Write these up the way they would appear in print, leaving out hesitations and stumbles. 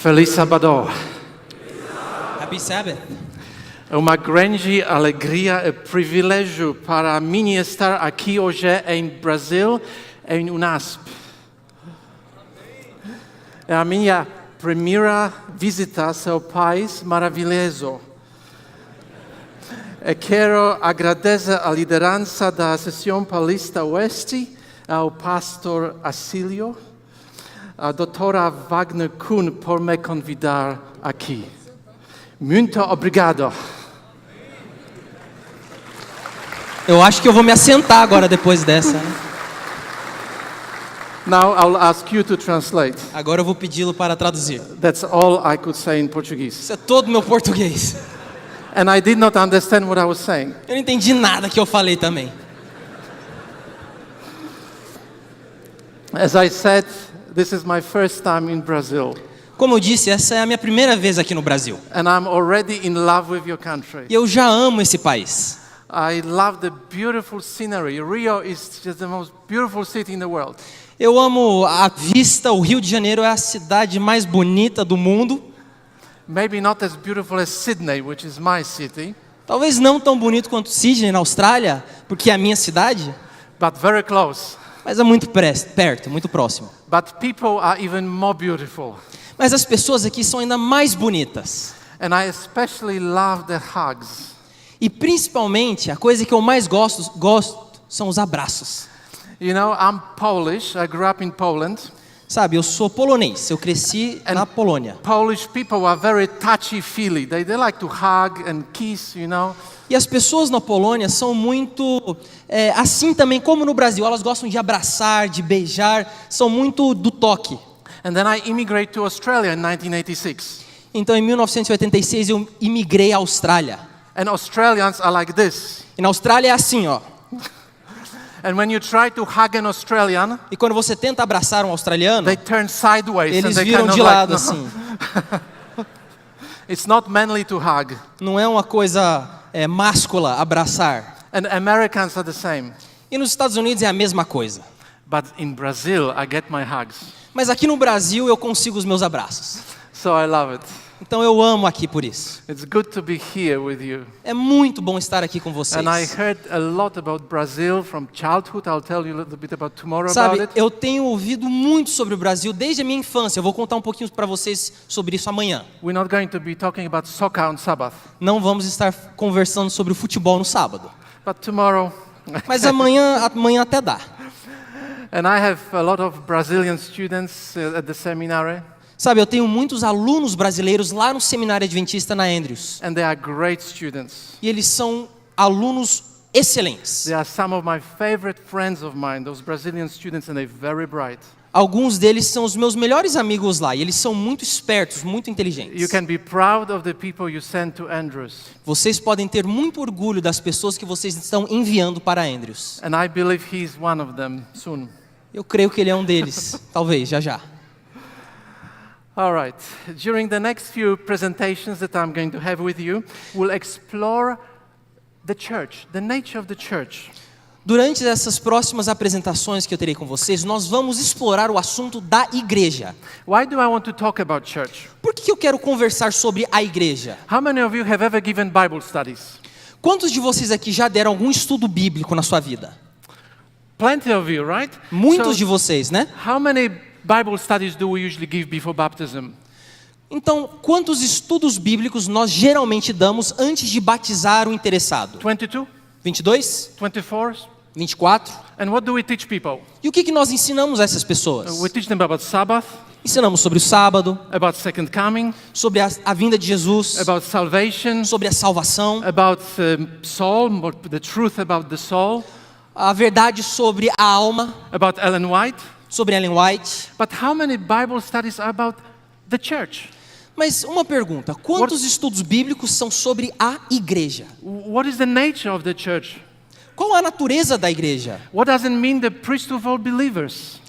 Feliz Sábado. Happy Sabbath. É uma grande alegria e privilégio para mim estar aqui hoje em Brasil, em UNASP. É a minha primeira visita ao seu país maravilhoso. E quero agradecer a liderança da Seção Paulista Oeste, ao pastor Acílio, a doutora Wagner Kuhn por me convidar aqui. Muito obrigado. Eu acho que eu vou me assentar agora depois dessa, né? Now I'll ask you to translate. Agora eu vou pedi-lo para traduzir. That's all I could say in Portuguese. Isso é todo o meu português. And I did not understand what I was saying. Eu não entendi nada que eu falei também. As I said, this is my first time in Brazil. Como eu disse, essa é a minha primeira vez aqui no Brasil. And I'm already in love with your country. E eu já amo esse país. I love the beautiful scenery. Rio is just the most beautiful city in the world. Eu amo a vista, o Rio de Janeiro é a cidade mais bonita do mundo. Maybe not as beautiful as Sydney, which is my city, Talvez não tão bonito quanto Sydney, na Austrália, porque é a minha cidade, but very close. mas é muito perto, muito próximo. But people are even more beautiful. Mas as pessoas aqui são ainda mais bonitas. And I especially love the hugs. E principalmente, a coisa que eu mais gosto são os abraços. You know, I'm Polish. I grew up in Poland. Sabe, eu sou polonês, eu cresci na Polônia. Polish people are very touchy-feely. They like to hug and kiss, you know. E as pessoas na Polônia são muito, assim também como no Brasil, elas gostam de abraçar, de beijar, são muito do toque. And then I immigrated to Australia in 1986. Então, em 1986, eu imigrei à Austrália. And Australians are like this. E na Austrália é assim, ó. And when you try to hug an Australian, E quando você tenta abraçar um australiano, they turn sideways. eles and they viram kind of de lado like, assim. It's not manly to hug. Não é uma coisa máscula abraçar. And Americans are the same. E nos Estados Unidos é a mesma coisa. But in Brazil, I get my hugs. Mas aqui no Brasil eu consigo os meus abraços. So I love it. Então eu amo aqui por isso. It's good to be here with you. É muito bom estar aqui com vocês. And I heard a lot about Brazil from childhood. I'll tell you a little bit about tomorrow Sabe, about it. eu tenho ouvido muito sobre o Brasil desde a minha infância. Eu vou contar um pouquinho para vocês sobre isso amanhã. We're not going to be talking about soccer on Sabbath. Não vamos estar conversando sobre o futebol no sábado. But tomorrow. Mas amanhã até dá. And I have a lot of Brazilian students at the seminary. Sabe, eu tenho muitos alunos brasileiros lá no Seminário Adventista na Andrews. And they are great students. E eles são alunos excelentes. They are some of my favorite friends of mine, those Brazilian students, and they're very bright. Alguns deles são os meus melhores amigos lá. E eles são muito espertos, muito inteligentes. You can be proud of the people you send to Andrews. Vocês podem ter muito orgulho das pessoas que vocês estão enviando para Andrews. And I believe he's one of them soon. Eu creio que ele é um deles. Talvez, já já. All right. During the next few presentations that I'm going to have with you, we'll explore the church, the nature of the church. Durante essas próximas apresentações que eu terei com vocês, nós vamos explorar o assunto da igreja. Why do I want to talk about church? Por que eu quero conversar sobre a igreja? How many of you have ever given Bible studies? Quantos de vocês aqui já deram algum estudo bíblico na sua vida? Plenty of you, right? Muitos de So, vocês, né? how many Bible studies do we usually give before baptism? Então, quantos estudos bíblicos nós geralmente damos antes de batizar o interessado? 22? 22? 24? 24? And what do we teach people? E o que nós ensinamos a essas pessoas? We teach them about Sabbath, Ensinamos sobre o sábado, about second coming, sobre a vinda de Jesus, about salvation, sobre a salvação, about soul, the truth about the soul, a verdade sobre a alma, about Ellen White. sobre Ellen White. But how many Bible studies are about the church? Mas uma pergunta, quantos estudos bíblicos são sobre a igreja? What is the nature of the church? Qual a natureza da igreja? What does it mean, the priesthood of all believers?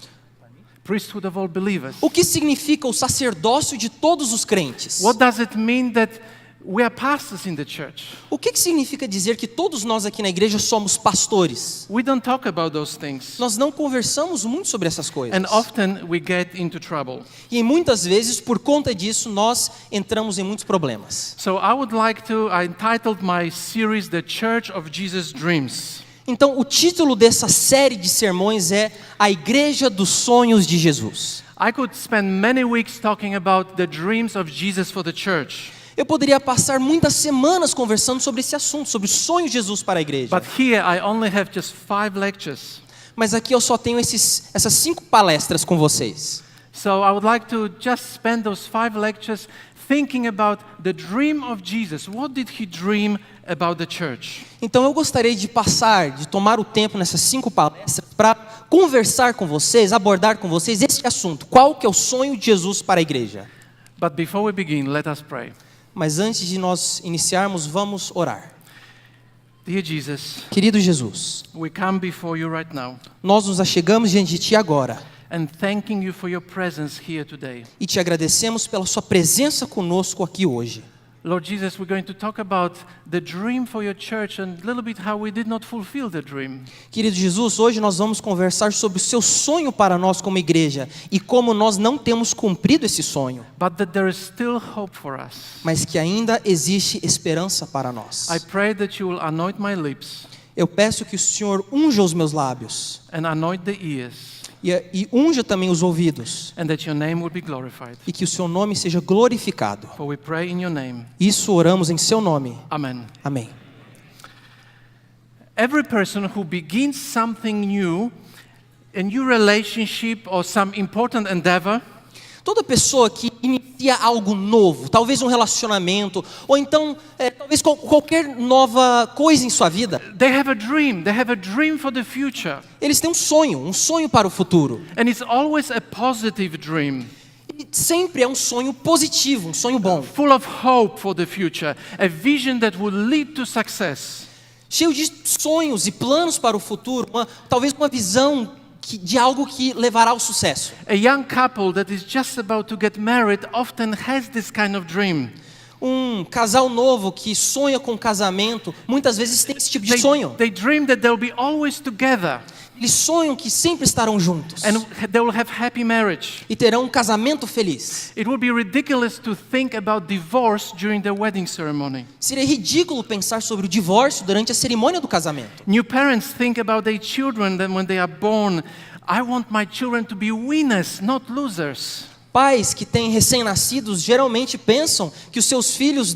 Priesthood of all believers. O que significa o sacerdócio de todos os crentes? What does it mean that We are pastors in the church. O que significa dizer que todos nós aqui na igreja somos pastores? We don't talk about those things. Nós não conversamos muito sobre essas coisas. And often we get into trouble. E muitas vezes, por conta disso, nós entramos em muitos problemas. So I entitled my series The Church of Jesus' Dreams. Então, o título dessa série de sermões é A Igreja dos Sonhos de Jesus. I could spend many weeks talking about the dreams of Jesus for the church. Eu poderia passar muitas semanas conversando sobre esse assunto, sobre o sonho de Jesus para a igreja. But here I only have just 5 lectures. Mas aqui eu só tenho essas 5 palestras com vocês. So I would like to just spend those 5 lectures thinking about the dream of Jesus. What did he dream about the church? Então eu gostaria de tomar o tempo nessas 5 palestras para conversar com vocês, abordar com vocês esse assunto. Qual que é o sonho de Jesus para a igreja? But before we begin, let us pray. Mas antes de nós iniciarmos, vamos orar. Dear Jesus, Querido Jesus, we come before you right now nós nos achegamos diante de Ti agora and thanking you for your presence here today. e Te agradecemos pela Sua presença conosco aqui hoje. Lord Jesus, we're going to talk about the dream for your church and a little bit how we did not fulfill the dream. Querido Jesus, hoje nós vamos conversar sobre o Seu sonho para nós como igreja e como nós não temos cumprido esse sonho, But that there is still hope for us. mas que ainda existe esperança para nós. I pray that you will anoint my lips Eu peço que o Senhor unja os meus lábios and anoint the ears e unja também os ouvidos and that your name will be glorified. e que o Seu nome seja glorificado. For we pray in your name. Isso oramos em Seu nome. Amen. Amém. Every person who begins something new, a new relationship or some important endeavor, Toda pessoa que inicia algo novo, talvez um relacionamento, ou então talvez qualquer nova coisa em sua vida, they have a dream. They have a dream for the future. eles têm um sonho para o futuro. And it's always a positive dream, E sempre é um sonho positivo, um sonho bom, full of hope for the future, a vision that will lead to success. cheio de sonhos e planos para o futuro, talvez uma visão de algo que levará ao sucesso. A young couple that is just about to get married often has this kind of dream. Um casal novo que sonha com casamento, muitas vezes tem esse tipo de sonho. They dream that they'll be always together Eles sonham que sempre estarão juntos and they will have happy marriage. e terão um casamento feliz. It would be ridiculous to think about divorce during the wedding ceremony. Seria ridículo pensar sobre o divórcio durante a cerimônia do casamento. New parents think about their children that when they are born, I want my children to be winners, not losers. Pais que têm recém-nascidos geralmente pensam que os seus filhos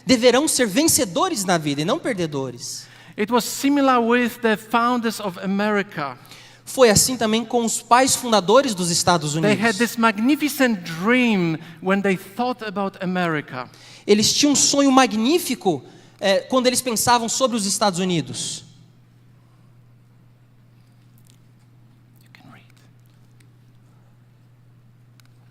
deverão ser vencedores na vida e não perdedores. It was similar with the founders of America. Foi assim também com os pais fundadores dos Estados They had Unidos. this magnificent dream when they thought about America. Eles tinham um sonho magnífico quando eles pensavam sobre os Estados Unidos. You can read.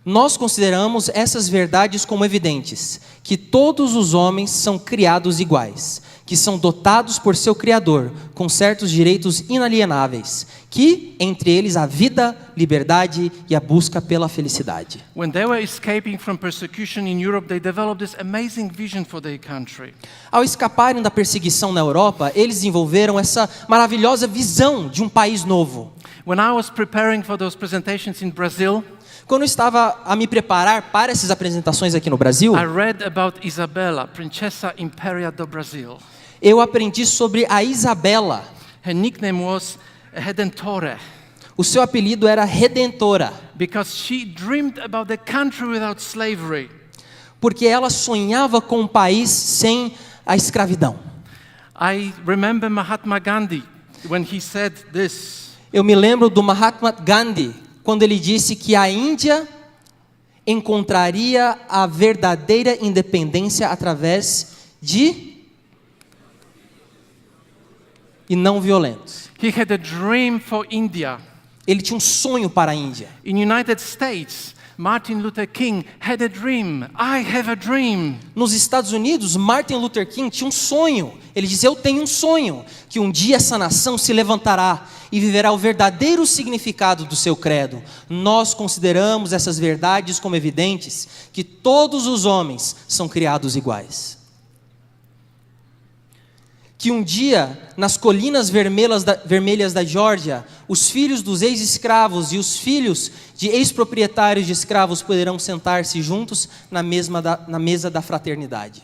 Nós consideramos essas verdades como evidentes, que todos os homens são criados iguais, que são dotados por seu Criador, com certos direitos inalienáveis, que, entre eles, a vida, liberdade e a busca pela felicidade. When they were escaping from persecution in Europe, they developed this amazing vision for their country. Ao escaparem da perseguição na Europa, eles desenvolveram essa maravilhosa visão de um país novo. When I was preparing for those presentations in Brazil, Quando eu estava a me preparar para essas apresentações aqui no Brasil, I read about Isabella, Princesa Impéria do Brasil. eu aprendi sobre a Isabela. Her nickname was Redentora O seu apelido era Redentora, because she dreamed about the country without slavery. porque ela sonhava com um país sem a escravidão. I remember Mahatma Gandhi when he said this. Eu me lembro do Mahatma Gandhi, quando ele disse que a Índia encontraria a verdadeira independência através de e não violentos. He had a dream for India. Ele tinha um sonho para a Índia. In United States, Martin Luther King had a dream. I have a dream. Nos Estados Unidos, Martin Luther King tinha um sonho. Ele dizia: eu tenho um sonho, que um dia essa nação se levantará e viverá o verdadeiro significado do seu credo. Nós consideramos essas verdades como evidentes, que todos os homens são criados iguais. que um dia, nas colinas vermelhas da Geórgia, os filhos dos ex-escravos e os filhos de ex-proprietários de escravos poderão sentar-se juntos na mesa da fraternidade.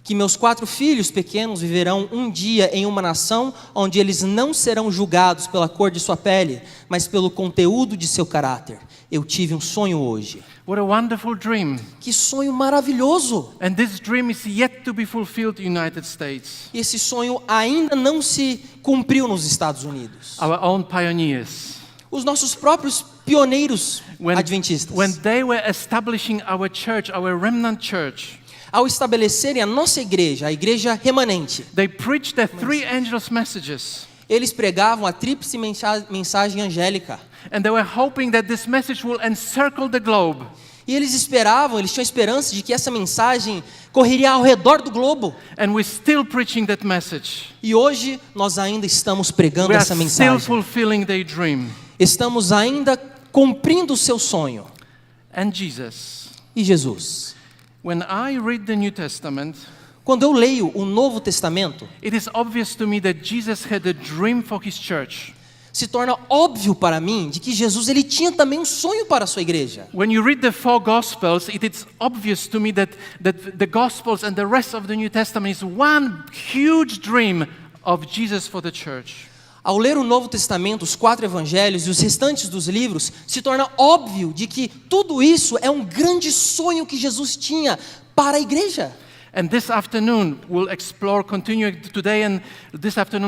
Que meus 4 filhos pequenos viverão um dia em uma nação onde eles não serão julgados pela cor de sua pele, mas pelo conteúdo de seu caráter. Eu tive um sonho hoje. What a wonderful dream. Que sonho maravilhoso! And this dream is yet to be fulfilled in the United States. E esse sonho ainda não se cumpriu nos Estados Unidos. Our own pioneers. Os nossos próprios pioneiros adventistas, When they were establishing our church, our remnant church, ao estabelecerem a nossa igreja, a igreja remanente, they preached the 3 angels' messages. eles pregavam a tríplice mensagem angélica. And they were hoping that this message will encircle the globe. E eles tinham esperança de que essa mensagem correria ao redor do globo. And we're still preaching that message. E hoje nós ainda estamos pregando We are essa still mensagem. fulfilling their dream. Estamos ainda cumprindo o seu sonho. And Jesus. E Jesus. When I read the New Testament, Quando eu leio o Novo Testamento, it is obvious to me that Jesus had a dream for his church. se torna óbvio para mim de que Jesus ele tinha também um sonho para a sua igreja. When you read the 4 Gospels, it is obvious to me that the Gospels and the rest of the New Testament is one huge dream of Jesus for the church. Ao ler o Novo Testamento, os 4 evangelhos e os restantes dos livros, se torna óbvio de que tudo isso é um grande sonho que Jesus tinha para a igreja. And this afternoon we'll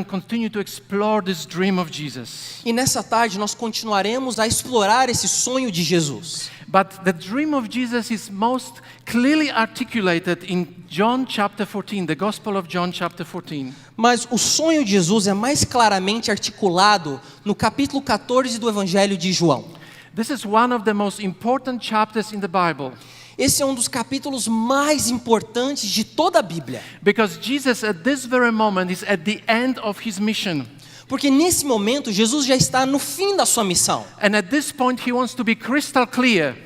continue to explore this dream of Jesus. E nessa tarde nós continuaremos a explorar esse sonho de Jesus. But the dream of Jesus is most clearly articulated in John chapter 14, the Gospel of John chapter 14. Mas o sonho de Jesus é mais claramente articulado no capítulo 14 do Evangelho de João. This is one of the most important chapters in the Bible. Esse é um dos capítulos mais importantes de toda a Bíblia. Because Jesus at this very moment is at the end of his mission. Porque nesse momento Jesus já está no fim da sua missão. And at this point he wants to be crystal clear.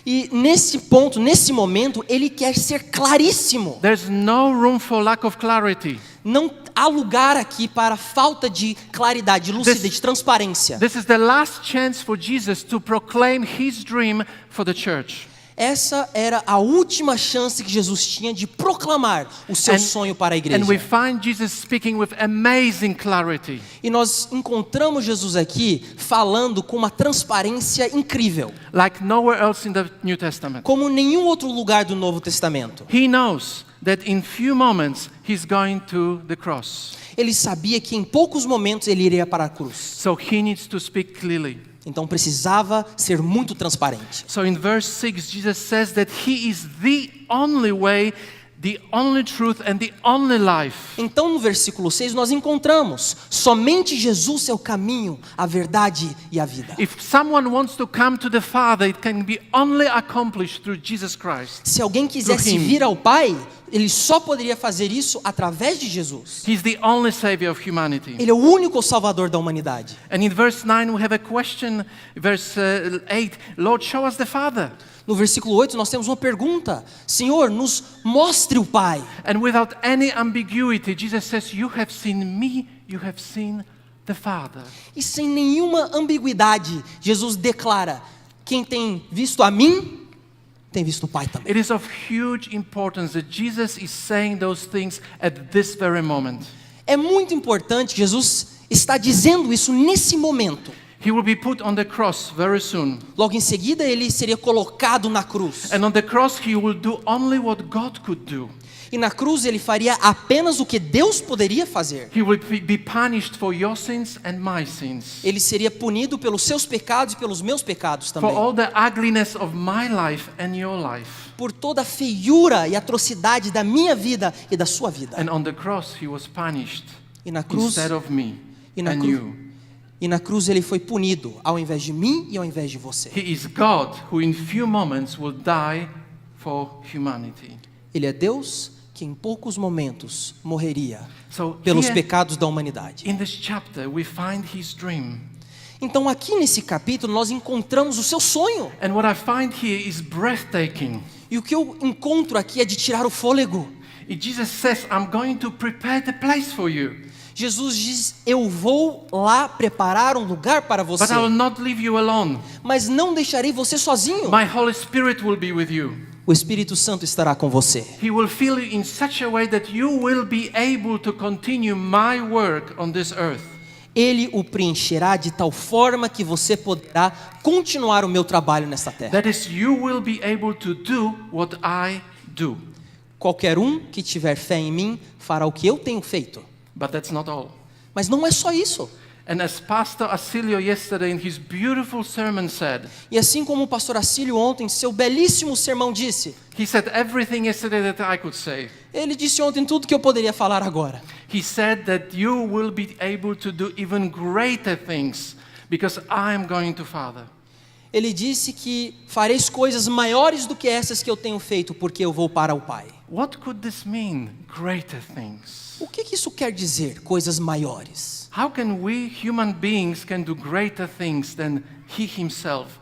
E nesse ponto, nesse momento, ele quer ser claríssimo. There's no room for lack of clarity. Não há lugar aqui para falta de claridade, de lucidez, de transparência. This is the last chance for Jesus to proclaim his dream for the church. Essa era a última chance que Jesus tinha de proclamar o seu sonho para a igreja. And we find Jesus speaking with amazing clarity. E nós encontramos Jesus aqui falando com uma transparência incrível, Like nowhere else in the New Testament. como nenhum outro lugar do Novo Testamento. He knows that in few moments he's going to the cross. Ele sabia que em poucos momentos ele iria para a cruz. So he needs to speak clearly. Então precisava ser muito transparente. So in verse 6 Jesus says that he is the only way, the only truth and the only life. Então no versículo 6 nós encontramos: somente Jesus é o caminho, a verdade e a vida. If someone wants to come to the Father, it can be only accomplished through Jesus Christ. Se alguém quisesse Through him. vir ao Pai, ele só poderia fazer isso através de Jesus. He's the only Savior of humanity. Ele é o único Salvador da humanidade. And in verse 9 we have a question, verse 8, Lord, show us the Father. No versículo 8 nós temos uma pergunta: Senhor, nos mostre o Pai. And without any ambiguity, Jesus says, you have seen me, you have seen the Father. E sem nenhuma ambiguidade, Jesus declara: quem tem visto a mim, tem visto o Pai também. It is of huge importance that Jesus is saying those things at this very moment. É muito importante, Jesus está dizendo isso nesse momento. He will be put on the cross very soon. Logo em seguida ele seria colocado na cruz. And on the cross he will do only what God could do. E na cruz ele faria apenas o que Deus poderia fazer. He will be punished for your sins and my sins. Ele seria punido pelos seus pecados e pelos meus pecados For também. all the ugliness of my life and your life. Por toda a feiura e atrocidade da minha vida e da sua vida. And on the cross he was punished E na cruz, instead of me e na and cruz, you. e na cruz ele foi punido ao invés de mim e ao invés de você. He is God who in few moments will die for humanity. Ele é Deus que em poucos momentos morreria So pelos here, pecados da humanidade. in this chapter we find his dream. Então aqui nesse capítulo nós encontramos o seu sonho. And what I find here is breathtaking. E o que eu encontro aqui é de tirar o fôlego. Jesus says, I'm going to prepare the place for you, Jesus diz: eu vou lá preparar um lugar para but você, I will not leave you alone. mas não deixarei você sozinho. My Holy Spirit will be with you. O Espírito Santo estará com você. He will fill you in such a way that you will be able to continue my work on this earth. Ele o preencherá de tal forma que você poderá continuar o meu trabalho nesta terra. That is, you will be able to do what I do. Qualquer um que tiver fé em mim fará o que eu tenho feito. But that's not all. Mas não é só isso. And as Pastor Acilio yesterday in his beautiful sermon said, E assim como o pastor Acílio ontem, em seu belíssimo sermão disse, he said everything yesterday that I could say. ele disse ontem tudo que eu poderia falar agora. He said that you will be able to do even greater things because I am going to Father. Ele disse que fareis coisas maiores do que essas que eu tenho feito, porque eu vou para o Pai. What could this mean? Greater things. O que isso quer dizer, coisas maiores? How can we human beings can do greater things than he himself?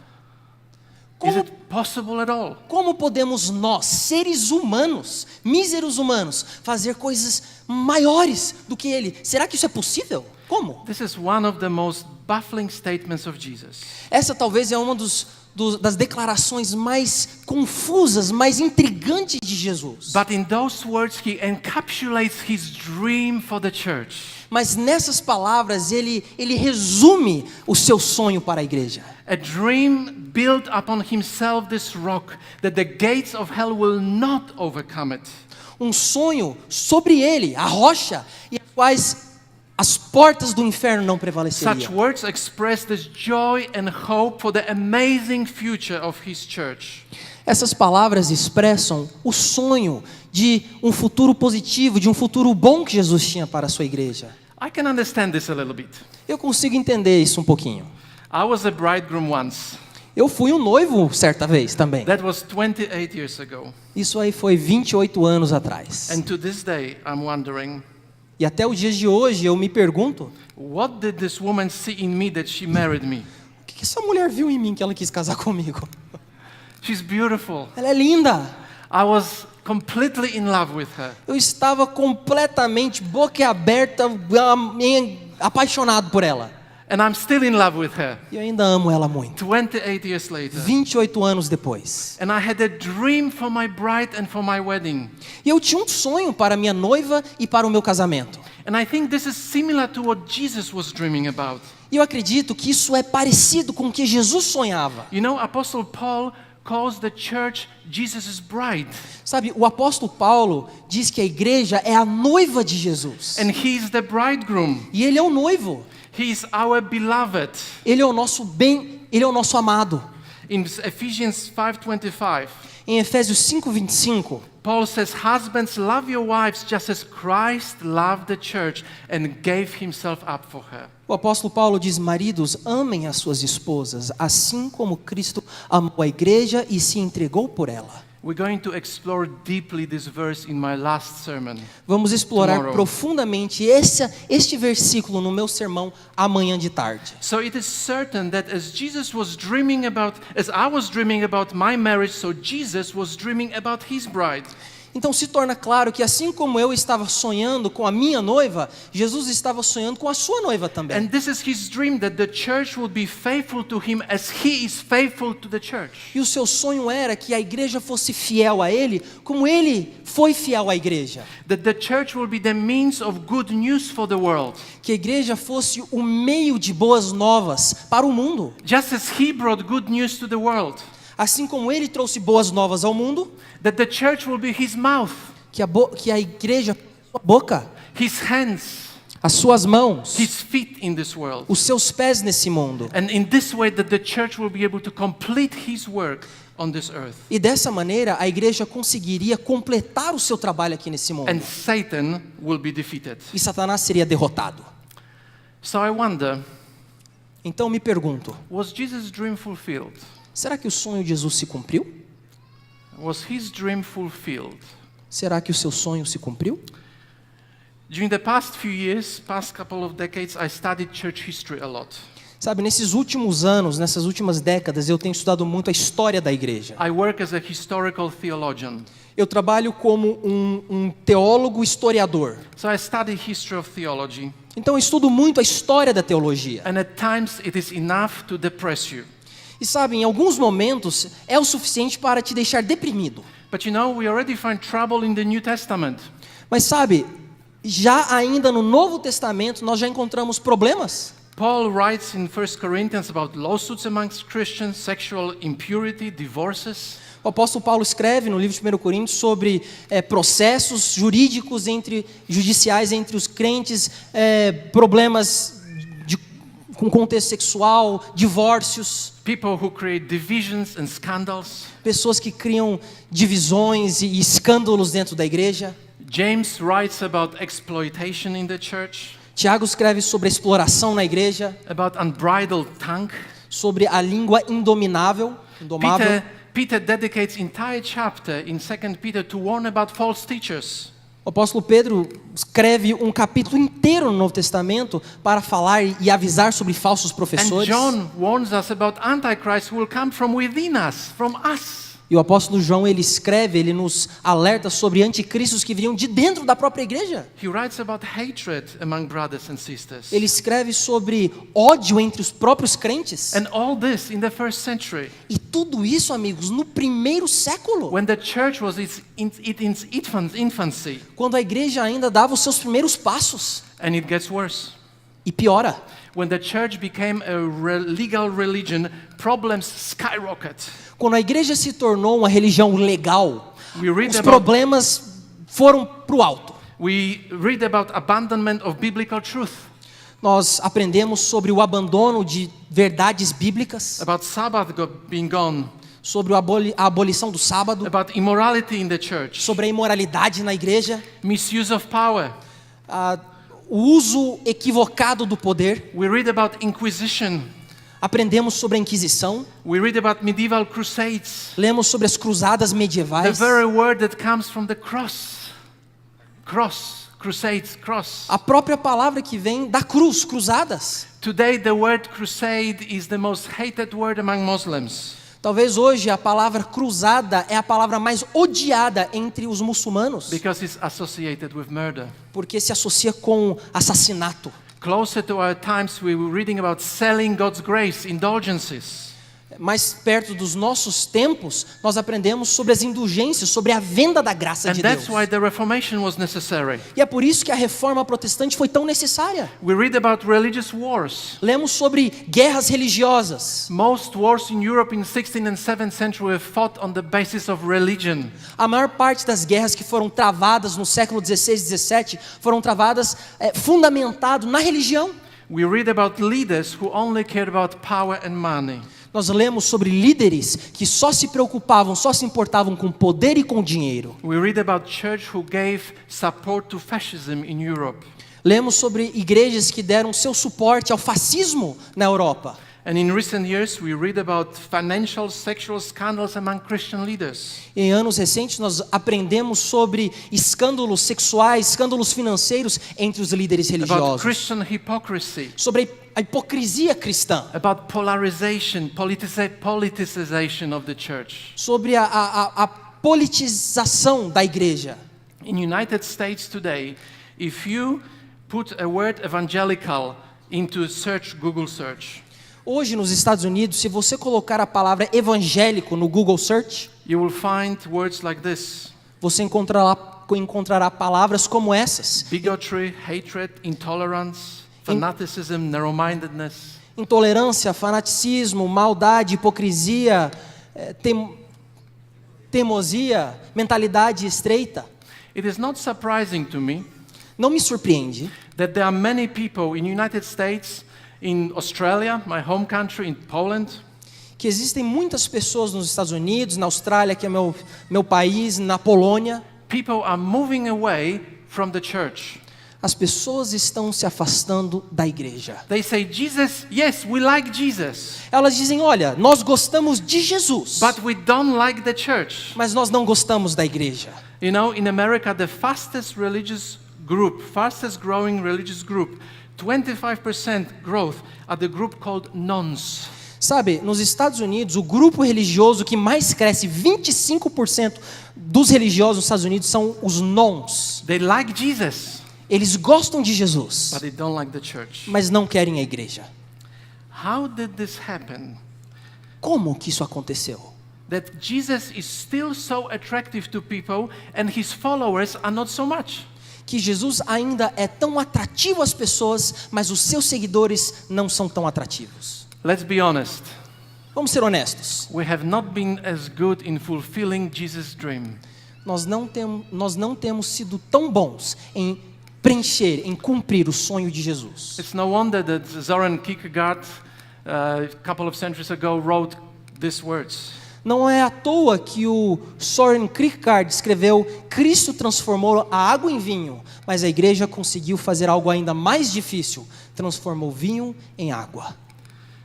Is Como, it possible at all? como podemos nós, seres humanos, míseros humanos, fazer coisas maiores do que Ele? Será que isso é possível? Como? This is one of the most baffling statements of Jesus. Essa talvez é uma das declarações mais confusas, mais intrigantes de Jesus. But in those words he encapsulates his dream for the church. Mas nessas palavras ele resume o seu sonho para a igreja. A dream built upon himself this rock that the gates of hell will not overcome it. Um sonho sobre ele, a rocha, e as quais as portas do inferno não Such prevaleceriam. words express this joy and hope for the amazing future of his church. Essas palavras expressam o sonho de um futuro positivo, de um futuro bom que Jesus tinha para a sua igreja. I can understand this a little bit. Eu consigo entender isso um pouquinho. I was a bridegroom once. Eu fui um noivo certa vez também. That was 28 years ago. Isso aí foi 28 anos atrás. And to this day I'm wondering, E até os dias de hoje eu me pergunto, what did this woman see in me that she married me? o que essa mulher viu em mim que ela quis casar comigo? She's beautiful. Ela é linda. I was completely in love with her. Eu estava completamente boquiaberta, apaixonado por ela. And I'm still in love with her, E eu ainda amo ela muito. 28 years later. 28 anos depois. And I had a dream for my bride and for my wedding. E eu tinha um sonho para minha noiva e para o meu casamento. And I think this is similar to what Jesus was dreaming about. E eu acredito que isso é parecido com o que Jesus sonhava. You know, Apostle Paul calls the church Jesus' bride. Sabe, o apóstolo Paulo diz que a igreja é a noiva de Jesus. And he's the bridegroom. E ele é o noivo. He's our beloved. Ele é o nosso bem, ele é o nosso amado. In Ephesians 5:25, Em Efésios 5:25, Paul says, husbands, love your wives just as Christ loved the church and gave himself up for her. o apóstolo Paulo diz: maridos, amem as suas esposas, assim como Cristo amou a igreja e se entregou por ela. We're going to explore deeply this verse in my last sermon. Vamos explorar Tomorrow. profundamente este versículo no meu sermão amanhã de tarde. So it is certain that as Jesus was dreaming about, as I was dreaming about my marriage, so Jesus was dreaming about his bride. Então se torna claro que assim como eu estava sonhando com a minha noiva, Jesus estava sonhando com a sua noiva também. And this is his dream, that the church will be faithful to him as he is faithful to the church. E o seu sonho era que a igreja fosse fiel a ele, como ele foi fiel à igreja. That the church will be the means of good news for the world. Que a igreja fosse o meio de boas novas para o mundo. Just as he brought good news to the world. Assim como ele trouxe boas novas ao mundo, That the church will be his mouth, que a igreja, a boca, his hands, as suas mãos, his feet in this world. os seus pés nesse mundo. And in this way that the church will be able to complete his work on this earth. E dessa maneira a igreja conseguiria completar o seu trabalho aqui nesse mundo. And Satan will be defeated. E Satanás seria derrotado. So I wonder, Então me pergunto, was Jesus' dream fulfilled? será que o sonho de Jesus se cumpriu? Was his dream fulfilled? Será que o seu sonho se cumpriu? During the past few years, past couple of decades, I studied church history a lot. Sabe, nesses últimos anos, nessas últimas décadas, eu tenho estudado muito a história da igreja. I work as a historical theologian. Eu trabalho como um teólogo historiador. So I study history of theology, Então eu estudo muito a história da teologia. and at times it is enough to depress you. E sabe, em alguns momentos é o suficiente para te deixar deprimido. But you know, we already find trouble in the New Testament. Mas sabe, já ainda no Novo Testamento nós já encontramos problemas. Paul writes in 1 Corinthians about lawsuits amongst Christians, sexual impurity, divorces. O apóstolo Paulo escreve no livro de 1 Coríntios sobre processos jurídicos judiciais entre os crentes, problemas com contexto sexual, divórcios, People who create divisions and scandals. pessoas que criam divisões e escândalos dentro da igreja. James writes about exploitation in the church, Tiago escreve sobre a exploração na igreja, about unbridled tongue. sobre a língua indomável. Peter dedicates entire chapter in 2 Peter to warn about false teachers. O apóstolo Pedro escreve um capítulo inteiro no Novo Testamento para falar e avisar sobre falsos And professores. John warns us about Antichrist who will come from within us, from us. E o apóstolo João, ele nos alerta sobre anticristos que viriam de dentro da própria igreja. He writes about hatred among brothers and sisters. Ele escreve sobre ódio entre os próprios crentes. And all this in the first century, E tudo isso, amigos, no primeiro século, when the church was in its infancy. quando a igreja ainda dava os seus primeiros passos. And it gets worse. E piora. When the church became a legal religion, problems skyrocket. Quando a igreja se tornou uma religião legal, We read os about- problemas foram para o alto. We read about abandonment of biblical truth, Nós aprendemos sobre o abandono de verdades bíblicas, about Sabbath being gone, sobre a abolição do sábado, about immorality in the church, sobre a imoralidade na igreja, misuse of power. o uso equivocado do poder. We read about Inquisition. Aprendemos sobre a Inquisição, We read about medieval crusades. lemos sobre as cruzadas The medievais, very word that comes from the cross. Cross, crusades, cross. a própria palavra que vem da cruz, cruzadas. Today the word crusade is the most hated word among Muslims. Talvez hoje a palavra cruzada é a palavra mais odiada entre os muçulmanos, Because it's associated with murder. porque se associa com assassinato. Closer to our times, we were reading about selling God's grace, indulgences. Mais perto dos nossos tempos, nós aprendemos sobre as indulgências, sobre a venda da graça And de Deus. that's why the Reformation was necessary. E é por isso que a reforma protestante foi tão necessária. We read about religious wars. Lemos sobre guerras religiosas. Most wars in Europe in 16th and 7th century were fought on the basis of religion. A maior parte das guerras que foram travadas no século 16 e 17 foram travadas fundamentado na religião. We read about leaders who only cared about power and money. Nós lemos sobre líderes que só se preocupavam, só se importavam com poder e com dinheiro. We read about church who gave support to fascism in Europe. Lemos sobre igrejas que deram seu suporte ao fascismo na Europa. And in recent years, we read about financial sexual scandals among Christian leaders. Em anos recentes, nós aprendemos sobre escândalos sexuais, escândalos financeiros entre os líderes About religiosos. Christian hypocrisy. Sobre a hipocrisia cristã. About polarization, politicization of the church. Sobre a politização da igreja. In United States today, if you put a word evangelical into Google search, Hoje, nos Estados Unidos, se você colocar a palavra evangélico no Google Search, you will find words like this: você encontrará palavras como essas: bigotry, hatred, intolerance, fanaticism, narrow-mindedness. intolerância, fanaticismo, maldade, hipocrisia, teimosia, mentalidade estreita. It is not surprising to me Não me surpreende that there are many people in United States, in Australia, my home country, in Poland, que existem muitas pessoas nos Estados Unidos, na Austrália, que é meu país, na Polônia. people are moving away from the church. As pessoas estão se afastando da igreja. They say, Jesus, yes, we like Jesus, Elas dizem, olha, nós gostamos de Jesus, but we don't like the church. mas nós não gostamos da igreja. You know, in America, the fastest growing religious group, 25% growth, are the group called nones. Sabe, nos Estados Unidos, o grupo religioso que mais cresce, 25% dos religiosos nos Estados Unidos são os nons. They like Jesus, Eles gostam de Jesus, but they don't like the church. mas não querem a igreja. How did this happen? Como que isso aconteceu? That Jesus is still so attractive to people and his followers are not so much. Que Jesus ainda é tão atrativo às pessoas, mas os seus seguidores não são tão atrativos. Let's be honest. Vamos ser honestos. We have not been as good in fulfilling Jesus' dream. Nós não temos sido tão bons em preencher, em cumprir o sonho de Jesus. It's no wonder that Soren Kierkegaard, a couple of centuries ago, wrote these words. Não é à toa que o Soren Kierkegaard escreveu: Cristo transformou a água em vinho, mas a igreja conseguiu fazer algo ainda mais difícil, transformou vinho em água.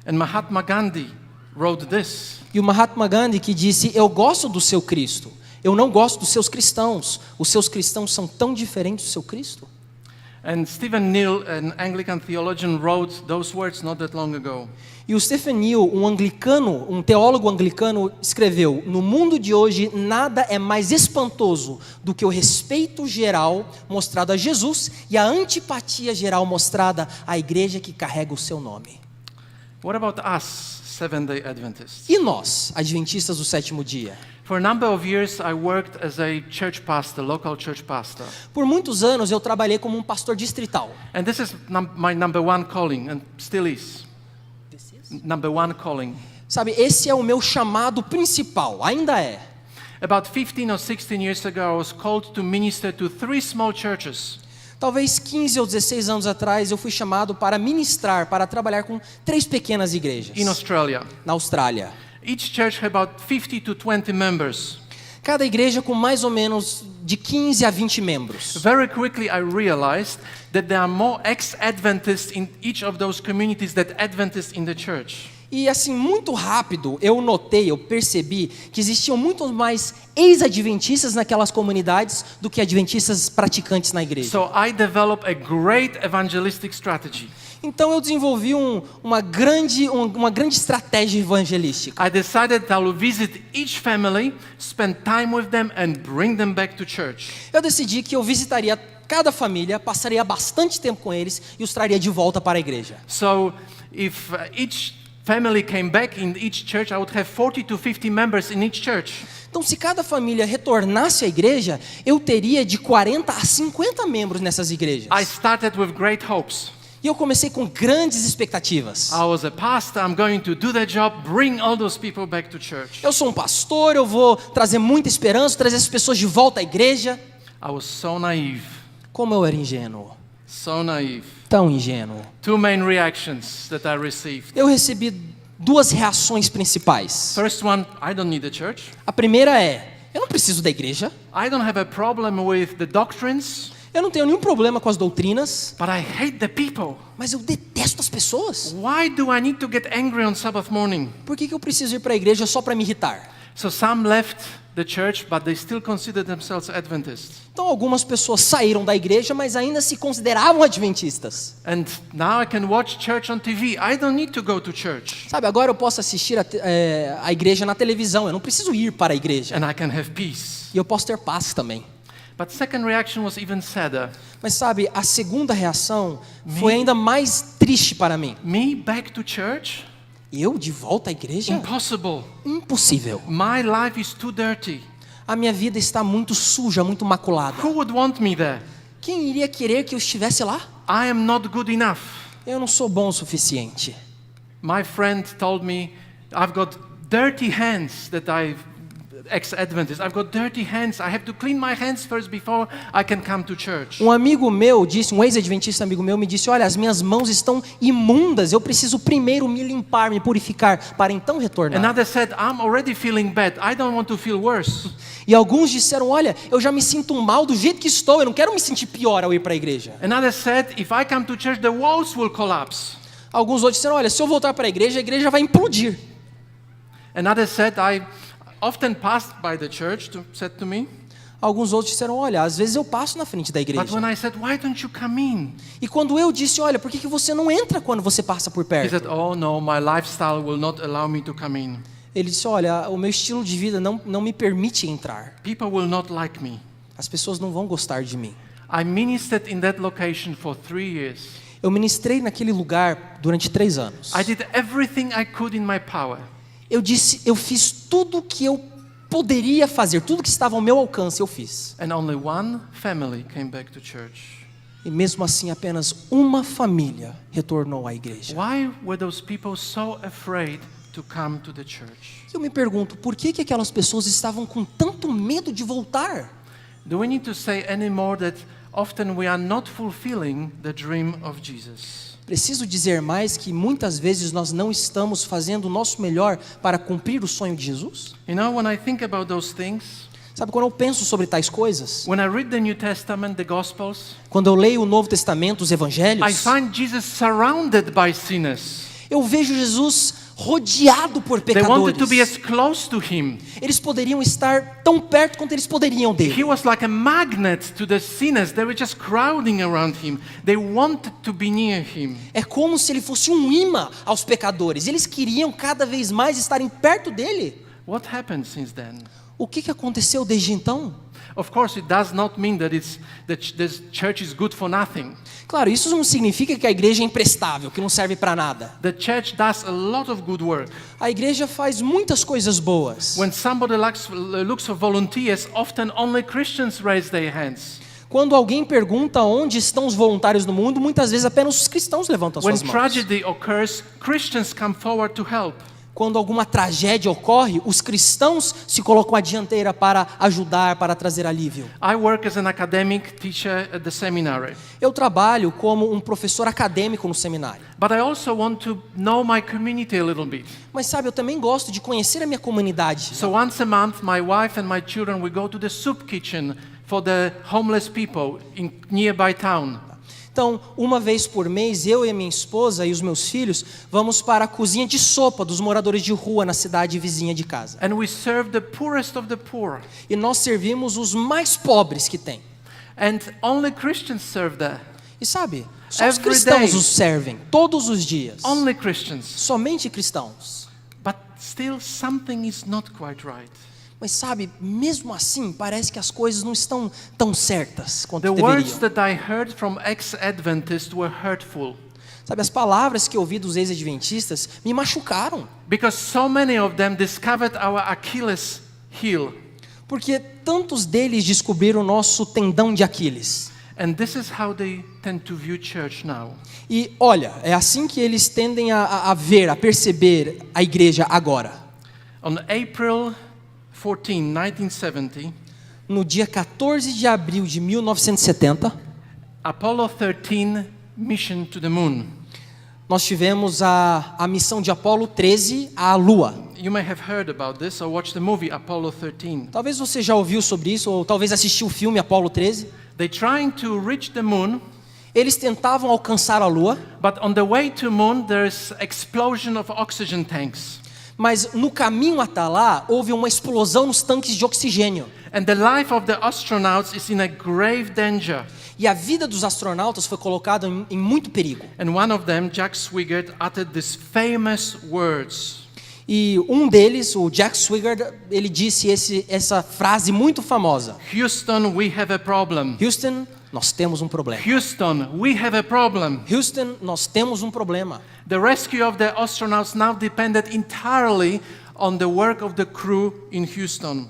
And Mahatma Gandhi wrote this. E o Mahatma Gandhi que disse: eu gosto do seu Cristo, eu não gosto dos seus cristãos, os seus cristãos são tão diferentes do seu Cristo. And Stephen Neill, an Anglican theologian, wrote those words not that long ago. E o Stephen Neill, um teólogo anglicano, escreveu: no mundo de hoje nada é mais espantoso do que o respeito geral mostrado a Jesus e a antipatia geral mostrada à igreja que carrega o seu nome. What about us, Seventh-day Adventists? E nós, adventistas do sétimo dia? For a number of years, I worked as a church pastor, local church pastor. Por muitos anos eu trabalhei como um pastor distrital. And this is my number one calling, and still is. Number one calling. Sabe, esse é o meu chamado principal, ainda é. About 15 or 16 years ago, I was called to minister to 3 small churches. Talvez 15 ou 16 anos atrás eu fui chamado para ministrar, para trabalhar com 3 pequenas igrejas. In Australia. Na Austrália. Each church had about 50 to 20 members. Cada igreja com mais ou menos de 15 a 20 membros. Very quickly I realized that there are more ex-Adventists in each of those communities than Adventists in the church. E assim, muito rápido, eu percebi que existiam muito mais ex-adventistas naquelas comunidades do que adventistas praticantes na igreja. So I developed a great evangelistic strategy. Então eu desenvolvi uma grande estratégia evangelística. I decided I will visit each family, spend time with them and bring them back to church. Eu decidi que eu visitaria cada família, passaria bastante tempo com eles e os traria de volta para a igreja. So if each family came back in each church, I would have 40 to 50 members in each church. Então, se cada família retornasse à igreja, eu teria de 40 a 50 membros nessas igrejas. I started with great hopes. E eu comecei com grandes expectativas. I was a pastor, I'm going to do that job, bring all those people back to church. Eu sou um pastor, eu vou trazer muita esperança, trazer as pessoas de volta à igreja. I was so naive. Como eu era ingênuo. So naive. Tão ingênuo. 2 main reactions that I received. Eu recebi 2 reações principais. First one, I don't need a church. A primeira é: eu não preciso da igreja. I don't have a problem with the doctrines. Eu não tenho nenhum problema com as doutrinas. But I hate the people. Mas eu detesto as pessoas. Why do I need to get angry on Sabbath morning? Por que eu preciso ir para a igreja só para me irritar? So some left the church, but they still consider themselves Adventists. Então algumas pessoas saíram da igreja, mas ainda se consideravam adventistas. And now I can watch church on TV. I don't need to go to church. Sabe, agora eu posso assistir a igreja na televisão. Eu não preciso ir para a igreja. And I can have peace. E eu posso ter paz também. But second reaction was even sadder. Mas sabe, a segunda reação foi ainda mais triste para mim. Me back to church? Eu de volta à igreja? Impossible. Impossível. My life is too dirty. A minha vida está muito suja, muito maculada. Who would want me there? Quem iria querer que eu estivesse lá? I am not good enough. Eu não sou bom o suficiente. My friend told me, I've got dirty hands that ex-Adventist. I've got dirty hands. I have to clean my hands first before I can come to church. Um amigo meu disse, um ex-adventista amigo meu me disse: olha, as minhas mãos estão imundas. Eu preciso primeiro me limpar, me purificar para então retornar. Another said, I'm already feeling bad. I don't want to feel worse. E alguns disseram: olha, eu já me sinto mal do jeito que estou. Eu não quero me sentir pior ao ir para a igreja. Another said, if I come to church, the walls will collapse. Alguns outros disseram: olha, se eu voltar para a igreja vai implodir. Another said, I often passed by the church, said to me. Alguns outros disseram, olha, às vezes eu passo na frente da But igreja. when I said, why don't you come in? E quando eu disse, olha, por que você não entra quando você passa por He perto? said, oh no, my lifestyle will not allow me to come in. Ele disse, olha, o meu estilo de vida não me permite entrar. People will not like me. As pessoas não vão gostar de mim. I ministered in that location for 3 years. Eu ministrei naquele lugar durante 3 anos. I did everything I could in my power. Eu fiz tudo o que eu poderia fazer, tudo que estava ao meu alcance eu fiz. And only one family came back to church. E mesmo assim apenas uma família retornou à igreja. Why were those people so afraid to come to the church? Eu me pergunto, por que aquelas pessoas estavam com tanto medo de voltar? Do we need to say anymore that often we are not fulfilling the dream of Jesus? Preciso dizer mais que muitas vezes nós não estamos fazendo o nosso melhor para cumprir o sonho de Jesus? You know, when I think about those things, Sabe, quando eu penso sobre tais coisas, when I read the New Testament, the Gospels, quando eu leio o Novo Testamento, os I Evangelhos, find Jesus surrounded by sinners. eu vejo Jesus rodeado por They wanted to be pecadores. as close to him. Eles poderiam estar tão perto quanto eles poderiam He dele. was like a magnet to the sinners. They were just crowding around him. They wanted to be near him. É como se ele fosse um imã aos pecadores. Eles queriam cada vez mais estarem perto dele. What happened since then? O que aconteceu desde então? Of course, it does not mean that this church is good for nothing. Claro, isso não significa que a igreja é imprestável, que não serve para nada. The church does a lot of good work. A igreja faz muitas coisas boas. When somebody looks for volunteers, often only Christians raise their hands. Quando alguém pergunta onde estão os voluntários no mundo, muitas vezes apenas os cristãos levantam as When suas mãos. tragedy occurs, Christians come forward to help. Quando alguma tragédia ocorre, os cristãos se colocam à dianteira para ajudar, para trazer alívio. I work as an academic teacher at the seminary. Eu trabalho como um professor acadêmico no seminário. But I also want to know my community a little bit. Mas sabe, eu também gosto de conhecer a minha comunidade. So once a month, my wife and my children, we go to the soup kitchen for the homeless people in nearby town. Então, uma vez por mês, eu e a minha esposa e os meus filhos vamos para a cozinha de sopa dos moradores de rua na cidade vizinha de casa. And we serve the poorest of the poor. E nós servimos os mais pobres que tem. And only Christians serve there. E sabe, só os Every cristãos day. os servem, todos os dias. Only Christians. Somente cristãos. But still something is not quite right. Mas sabe, mesmo assim, parece que as coisas não estão tão certas quanto The words deveriam. that I heard from ex-Adventists were hurtful. Sabe, as palavras que eu ouvi dos ex-adventistas me machucaram. Because so many of them discovered our Achilles heel. Porque tantos deles descobriram o nosso tendão de Aquiles. And this is how they tend to view church now. E olha, é assim que eles tendem a ver, a perceber a igreja agora. On April 14, 1970, No dia 14 de abril de 1970, Apollo 13 mission to the moon. nós tivemos a missão de Apolo 13 à Lua. You may have heard about this or watched the movie Apollo 13. Talvez você já ouviu sobre isso, ou talvez assistiu o filme Apolo 13. They're trying to reach the moon, Eles tentavam alcançar a Lua, but on the way to moon there's explosion of oxygen tanks. mas no caminho até lá, houve uma explosão nos tanques de oxigênio. And the life of the astronauts is in a grave danger. E a vida dos astronautas foi colocada em muito perigo. And one of them, Jack Swigert, uttered these famous words. E um deles, o Jack Swigert, ele disse essa frase muito famosa. Houston, we have a problem. Houston, nós temos um problema. Houston, we have a problem. Houston, nós temos um problema. The rescue of the astronauts now depended entirely on the work of the crew in Houston.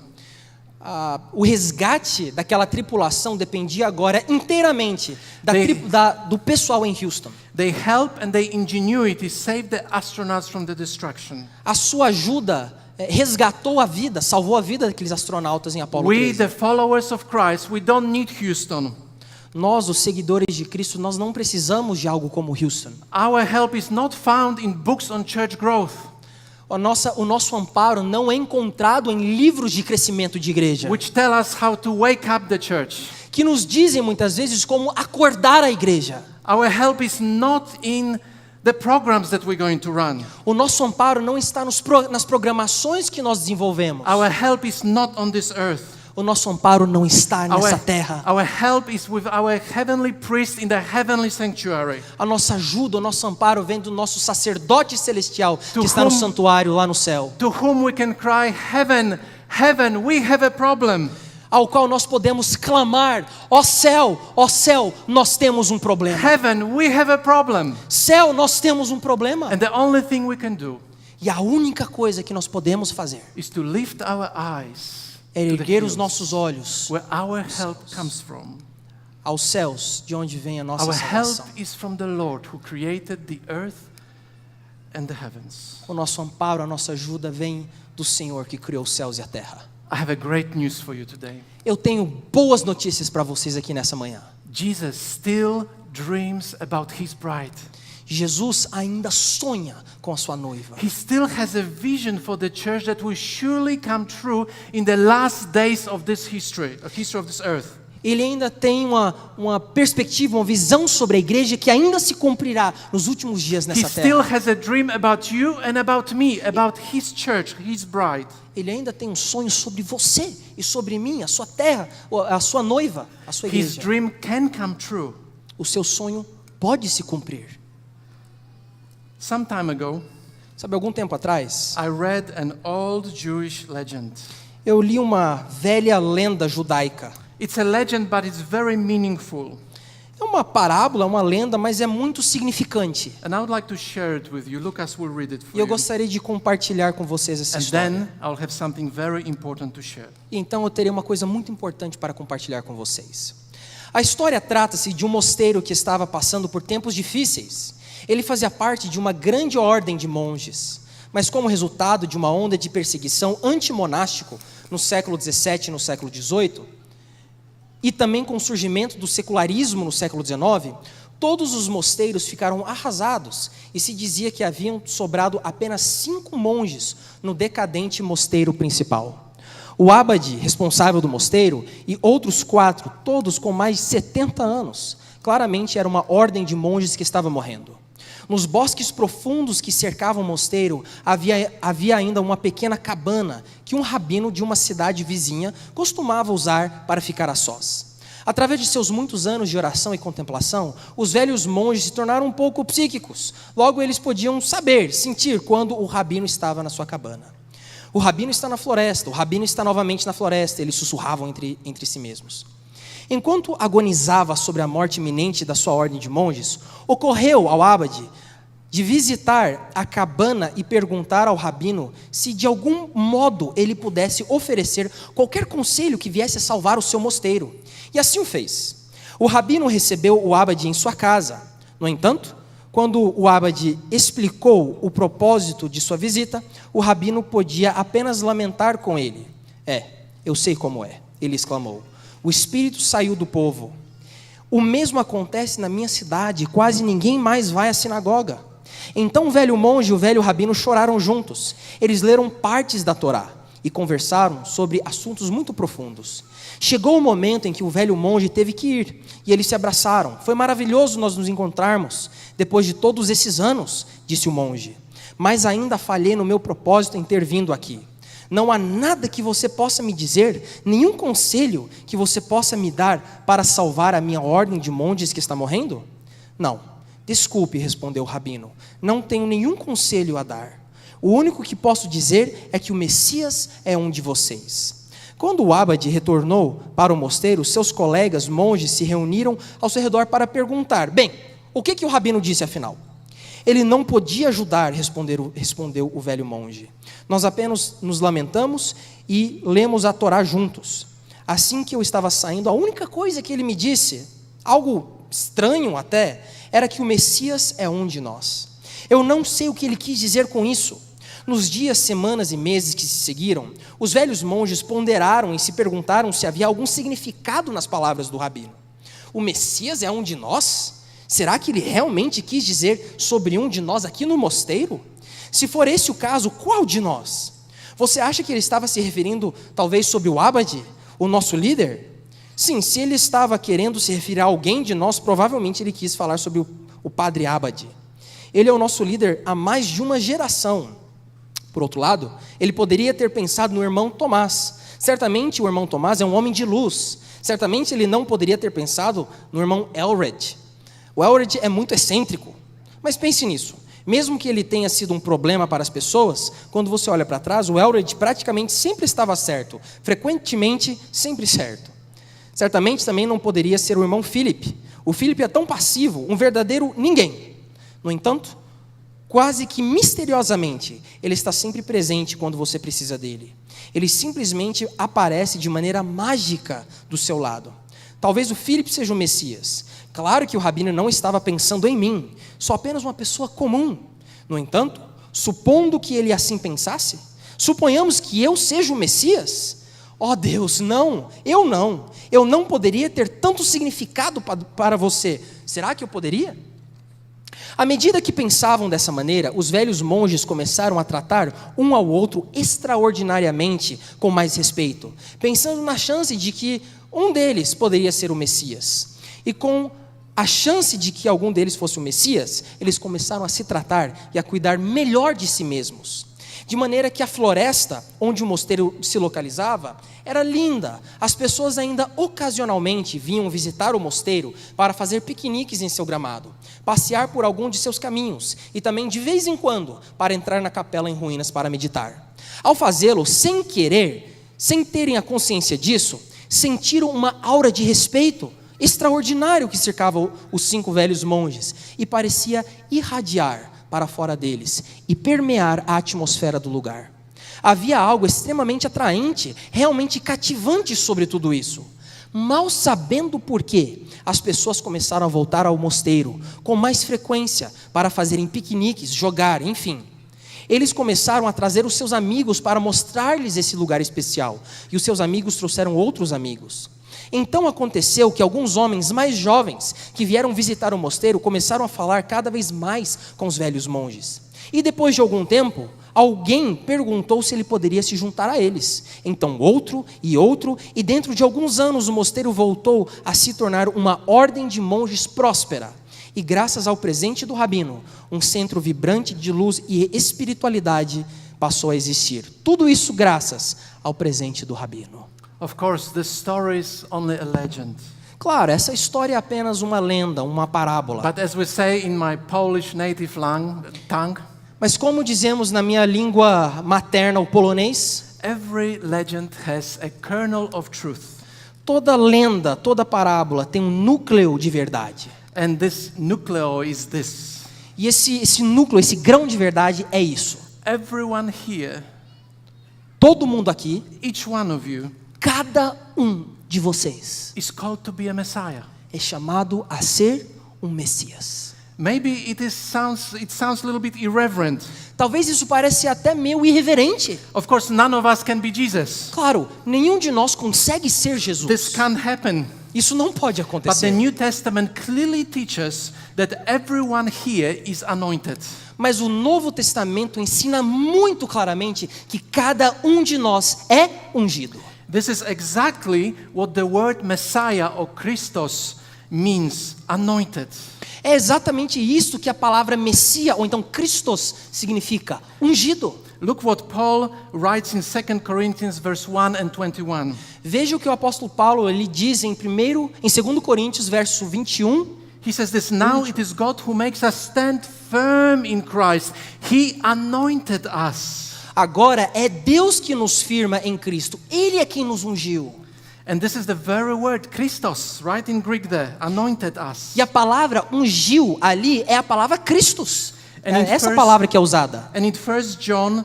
O resgate daquela tripulação dependia agora inteiramente do pessoal em Houston. Their help and their ingenuity saved the astronauts from the destruction. A sua ajuda resgatou a vida, salvou a vida daqueles astronautas em Apolo We, 13. the followers of Christ, we don't need Houston. Nós, os seguidores de Cristo, nós não precisamos de algo como Houston. Our help is not found in books on church growth, O nosso amparo não é encontrado em livros de crescimento de igreja, which tell us how to wake up the church. que nos dizem muitas vezes como acordar a igreja. Our help is not in the programs that we're going to run. O nosso amparo não está nas programações que nós desenvolvemos. Our help is not on this earth. O nosso amparo não está nessa terra. Our help is with our heavenly priest in the heavenly sanctuary. A nossa ajuda, o nosso amparo vem do nosso sacerdote celestial To que está no whom- santuário lá no céu, To whom we can cry, heaven, heaven, we have a problem. ao qual nós podemos clamar: ó céu, nós temos um problema. Heaven, we have a problem. Céu, nós temos um problema. And the only thing we can do E a única coisa que nós podemos fazer is to lift our eyes é to the erguer os hills, nossos olhos where our help comes from. aos céus, de onde vem a nossa Our help salvação. is from the Lord who created the earth and the heavens. O nosso amparo, a nossa ajuda vem do Senhor que criou os céus e a terra. I have a great news for you today. Eu tenho boas notícias para vocês aqui nessa manhã. Jesus still dreams about his bride. Jesus ainda sonha com a sua noiva. He still has a vision for the church that will surely come true in the last days of this history of this earth. Ele ainda tem uma perspectiva, uma visão sobre a igreja que ainda se cumprirá nos últimos dias He nessa still terra. has a dream about you and about me, about his church, his bride. Ele ainda tem um sonho sobre você e sobre mim, a sua terra, a sua noiva, a sua His igreja. dream can come true. O seu sonho pode se cumprir. Some time ago, Sabe, algum tempo atrás, I read an old Jewish legend. eu li uma velha lenda judaica. It's a legend, but it's very meaningful. É uma parábola, uma lenda, mas é muito significante. And I would like to share it with you. Lucas will read it for E eu you. gostaria de compartilhar com vocês essa And história. then I'll have something very important to share. E então eu terei uma coisa muito importante para compartilhar com vocês. A história trata-se de um mosteiro que estava passando por tempos difíceis. Ele fazia parte de uma grande ordem de monges, mas como resultado de uma onda de perseguição antimonástico no século XVII e no século XVIII, e também com o surgimento do secularismo no século XIX, todos os mosteiros ficaram arrasados e se dizia que haviam sobrado apenas 5 monges no decadente mosteiro principal. O abade responsável do mosteiro e outros 4, todos com mais de 70 anos, claramente era uma ordem de monges que estava morrendo. Nos bosques profundos que cercavam o mosteiro, havia ainda uma pequena cabana que um rabino de uma cidade vizinha costumava usar para ficar a sós. Através de seus muitos anos de oração e contemplação, os velhos monges se tornaram um pouco psíquicos. Logo, eles podiam saber, sentir quando o rabino estava na sua cabana. O rabino está na floresta, o rabino está novamente na floresta, eles sussurravam entre si mesmos. Enquanto agonizava sobre a morte iminente da sua ordem de monges, ocorreu ao abade de visitar a cabana e perguntar ao rabino se de algum modo ele pudesse oferecer qualquer conselho que viesse a salvar o seu mosteiro. E assim o fez. O rabino recebeu o abade em sua casa. No entanto, quando o abade explicou o propósito de sua visita, o rabino podia apenas lamentar com ele. Eu sei como é, ele exclamou. O espírito saiu do povo. O mesmo acontece na minha cidade, quase ninguém mais vai à sinagoga. Então o velho monge e o velho rabino choraram juntos. Eles leram partes da Torá e conversaram sobre assuntos muito profundos. Chegou o momento em que o velho monge teve que ir, e eles se abraçaram. Foi maravilhoso nós nos encontrarmos, depois de todos esses anos, disse o monge. Mas ainda falhei no meu propósito em ter vindo aqui. Não há nada que você possa me dizer, nenhum conselho que você possa me dar para salvar a minha ordem de monges que está morrendo? Não, desculpe, respondeu o rabino, não tenho nenhum conselho a dar. O único que posso dizer é que o Messias é um de vocês. Quando o abade retornou para o mosteiro, seus colegas monges se reuniram ao seu redor para perguntar, o que o rabino disse afinal? Ele não podia ajudar, respondeu o velho monge. Nós apenas nos lamentamos e lemos a Torá juntos. Assim que eu estava saindo, a única coisa que ele me disse, algo estranho até, era que o Messias é um de nós. Eu não sei o que ele quis dizer com isso. Nos dias, semanas e meses que se seguiram, os velhos monges ponderaram e se perguntaram se havia algum significado nas palavras do rabino. O Messias é um de nós? Será que ele realmente quis dizer sobre um de nós aqui no mosteiro? Se for esse o caso, qual de nós? Você acha que ele estava se referindo talvez sobre o abade, o nosso líder? Sim, se ele estava querendo se referir a alguém de nós, provavelmente ele quis falar sobre o padre abade. Ele é o nosso líder há mais de uma geração. Por outro lado, ele poderia ter pensado no irmão Tomás. Certamente o irmão Tomás é um homem de luz. Certamente ele não poderia ter pensado no irmão Elred. O Elred é muito excêntrico. Mas pense nisso. Mesmo que ele tenha sido um problema para as pessoas, quando você olha para trás, o Elred praticamente sempre estava certo. Frequentemente, sempre certo. Certamente também não poderia ser o irmão Philip. O Philip é tão passivo, um verdadeiro ninguém. No entanto, quase que misteriosamente, ele está sempre presente quando você precisa dele. Ele simplesmente aparece de maneira mágica do seu lado. Talvez o Philip seja o Messias. Claro que o rabino não estava pensando em mim, sou apenas uma pessoa comum. No entanto, supondo que ele assim pensasse, suponhamos que eu seja o Messias. Oh Deus, não. Eu não poderia ter tanto significado para você. Será que eu poderia? À medida que pensavam dessa maneira, os velhos monges começaram a tratar um ao outro extraordinariamente com mais respeito, pensando na chance de que um deles poderia ser o Messias. E com a chance de que algum deles fosse o Messias, eles começaram a se tratar e a cuidar melhor de si mesmos. De maneira que a floresta onde o mosteiro se localizava era linda. As pessoas ainda ocasionalmente vinham visitar o mosteiro para fazer piqueniques em seu gramado, passear por algum de seus caminhos e também, de vez em quando, para entrar na capela em ruínas para meditar. Ao fazê-lo sem querer, sem terem a consciência disso, sentiram uma aura de respeito extraordinário que cercava os 5 velhos monges e parecia irradiar para fora deles e permear a atmosfera do lugar. Havia algo extremamente atraente, realmente cativante sobre tudo isso. Mal sabendo por quê, as pessoas começaram a voltar ao mosteiro com mais frequência para fazerem piqueniques, jogar, enfim. Eles começaram a trazer os seus amigos para mostrar-lhes esse lugar especial, e os seus amigos trouxeram outros amigos. Então aconteceu que alguns homens mais jovens que vieram visitar o mosteiro começaram a falar cada vez mais com os velhos monges. E depois de algum tempo, alguém perguntou se ele poderia se juntar a eles. Então outro, e dentro de alguns anos o mosteiro voltou a se tornar uma ordem de monges próspera. E graças ao presente do rabino, um centro vibrante de luz e espiritualidade passou a existir. Tudo isso graças ao presente do rabino. Of course, the story is only a legend. Claro, essa história é apenas uma lenda, uma parábola. But as we say in my Polish native tongue, Mas como dizemos na minha língua materna, o polonês, every legend has a kernel of truth. toda lenda, toda parábola tem um núcleo de verdade. And this nucleo is this. E esse núcleo, esse grão de verdade é isso. Everyone here, Todo mundo aqui, each one of you, cada um de vocês, is called to be a Messiah. é chamado a ser um Messias. Maybe it sounds a little bit irreverent. Talvez isso pareça até meio irreverente. Of course, none of us can be Jesus. Claro, nenhum de nós consegue ser This Jesus. can't happen. Isso não pode But the acontecer. New Testament clearly teaches that everyone here is anointed. Mas o Novo Testamento ensina muito claramente que cada um de nós é ungido. This is exactly what the word Messiah or Christos means, anointed. É exatamente isso que a palavra Messias, ou então Christos, significa, ungido. Look what Paul writes in 2 Corinthians verse 1 and 21. Veja o que o apóstolo Paulo ele diz em 2 Coríntios, verso 21. He says this, now it is God who makes us stand firm in Christ. He anointed us. Agora é Deus que nos firma em Cristo. Ele é quem nos ungiu. And this is the very word, Christos, right in Greek there, anointed us. E a palavra ungiu ali é a palavra Christos. And in É essa first- palavra que é usada. And in 1 John,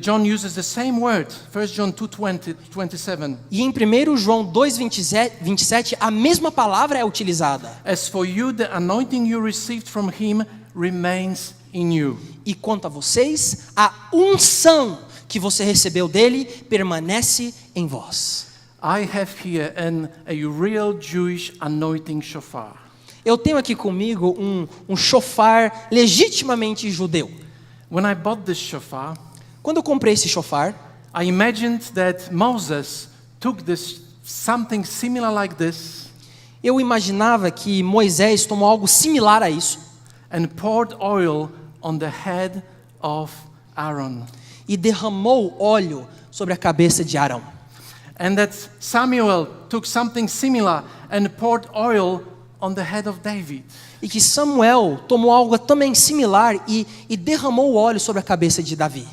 John uses the same word, 1 John 2:20, 27. E em 1 João 2:27, a mesma palavra é utilizada. As for you, the anointing you received from him remains in you. E quanto a vocês, a unção que você recebeu dele permanece em vós. I have here a real Jewish anointing shofar. Eu tenho aqui comigo um shofar legitimamente judeu. When I bought this shofar, Quando eu comprei esse shofar, I imagined that Moses took this something similar like this eu imaginava que Moisés tomou algo similar a isso and poured oil on the head of Aaron. e derramou óleo sobre a cabeça de Arão. And that Samuel took something similar and poured oil on the head of David. E que Samuel tomou algo também similar e derramou óleo sobre a cabeça de Davi.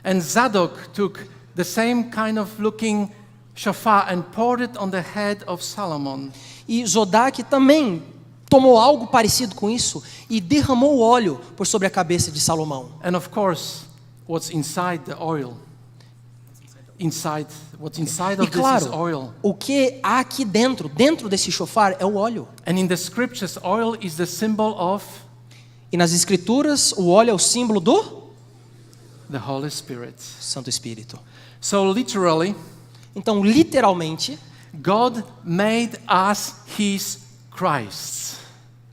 And Zadok took the same kind of looking shofar and poured it on the head of Solomon. E Zodak também tomou algo parecido com isso e derramou óleo por sobre a cabeça de Salomão. And of course, what's inside the oil? What's inside E of this is claro, oil. o que há aqui dentro desse shofar é o óleo. And in the scriptures, oil is the symbol of E nas escrituras, o óleo é o símbolo do the Holy Spirit. Santo Espírito. So literally, Então, literalmente, God made us His Christ.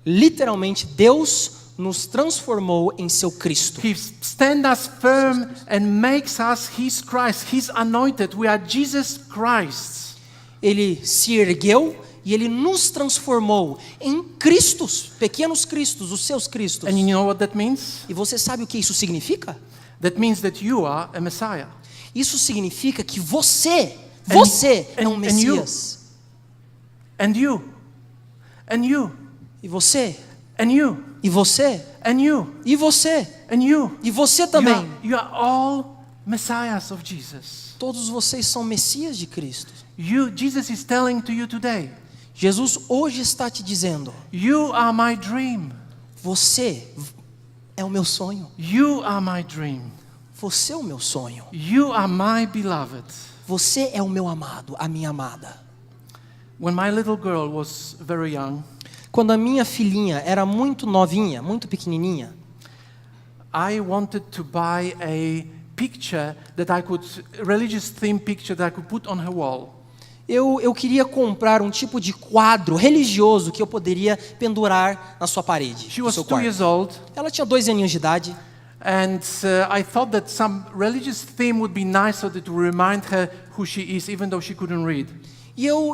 literalmente, Deus nos transformou em seu Cristo. He stands us firm and makes us His Christ, His anointed. We are Jesus Christ. Ele se ergueu e Ele nos transformou em Cristos, pequenos Cristos, os seus Cristos. And you know what that means? E você sabe o que isso significa? That means that you are a Messiah. Isso significa que você é um and Messias. And you. And you. E você, And you. e você, And you. e você, And you. e você também. You are all Messiahs of Jesus. Todos vocês são Messias de Cristo. Jesus is telling to you today, Jesus hoje está te dizendo: you are my dream. você é o meu sonho. You are my dream. Você é o meu sonho. You are my beloved. Você é o meu amado, a minha amada. When my little girl was very young, Quando a minha filhinha era muito novinha, muito pequenininha, I wanted to buy a picture that I could, religious theme picture that I could put on her wall. eu queria comprar um tipo de quadro religioso que eu poderia pendurar na sua parede, She no was seu 2 quarto. years old, Ela tinha 2 aninhos de idade. and I thought that some religious theme would be nice so that it would remind her who she is, even though she couldn't read. E eu